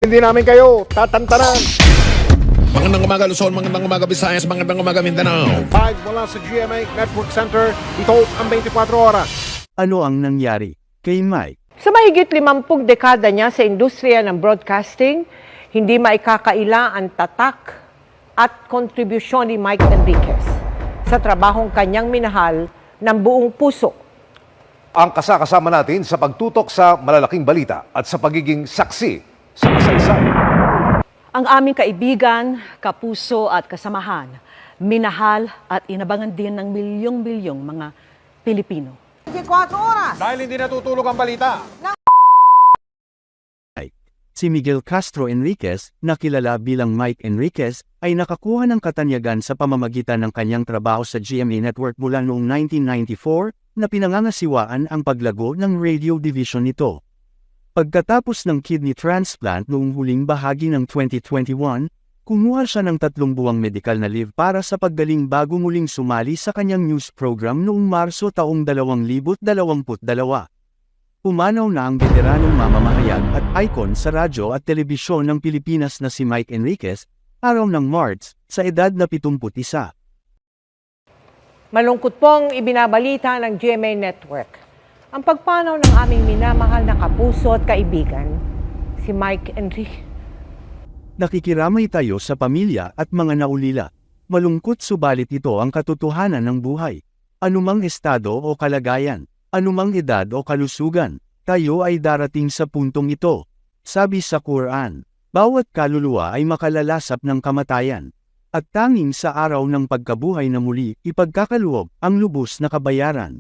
Hindi namin kayo tatantanan. Magandang umaga Luzon, magandang umaga Visayas, magandang umaga Mindanao. Live mula sa GMA Network Center, ito ang 24 oras. Ano ang nangyari kay Mike? Sa mahigit 50 dekada niya sa industriya ng broadcasting, hindi maikakaila ang tatak at kontribusyon ni Mike Enriquez sa trabahong kanyang minahal ng buong puso. Ang kasama natin sa pagtutok sa malalaking balita at sa pagiging saksi sa kasaysayan. Ang aming kaibigan, kapuso at kasamahan, minahal at inabangan din ng milyong-milyong mga Pilipino. Dahil hindi natutulog ang balita. Si Miguel Castro Enriquez, na kilala bilang Mike Enriquez, ay nakakuha ng katanyagan sa pamamagitan ng kanyang trabaho sa GMA Network mula noong 1994, na pinangangasiwaan ang paglago ng radio division nito. Pagkatapos ng kidney transplant noong huling bahagi ng 2021, kumuha siya ng 3 buwang medical na leave para sa paggaling bago muling sumali sa kanyang news program noong Marso taong 2022. Pumanaw na ang veteranong mamamahayag at icon sa radyo at telebisyon ng Pilipinas na si Mike Enriquez, araw ng March, sa edad na 71. Malungkot pong ibinabalita ng GMA Network ang pagpanaw ng aming minamahal na kapuso at kaibigan, si Mike Enriquez. Nakikiramay tayo sa pamilya at mga naulila. Malungkot subalit ito ang katotohanan ng buhay. Anumang estado o kalagayan, anumang edad o kalusugan, tayo ay darating sa puntong ito. Sabi sa Quran, bawat kaluluwa ay makalalasap ng kamatayan. At tanging sa araw ng pagkabuhay na muli, ipagkakaloob ang lubos na kabayaran.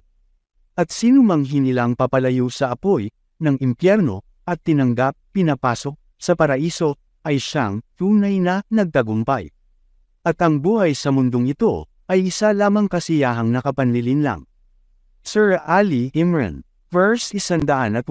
At sinumang hinilang papalayo sa apoy ng impyerno at tinanggap, pinapasok sa paraiso, ay siyang tunay na nagtagumpay. At ang buhay sa mundong ito ay isa lamang kasiyahang nakapanlilinlang. Sir Ali Imran, verse 185.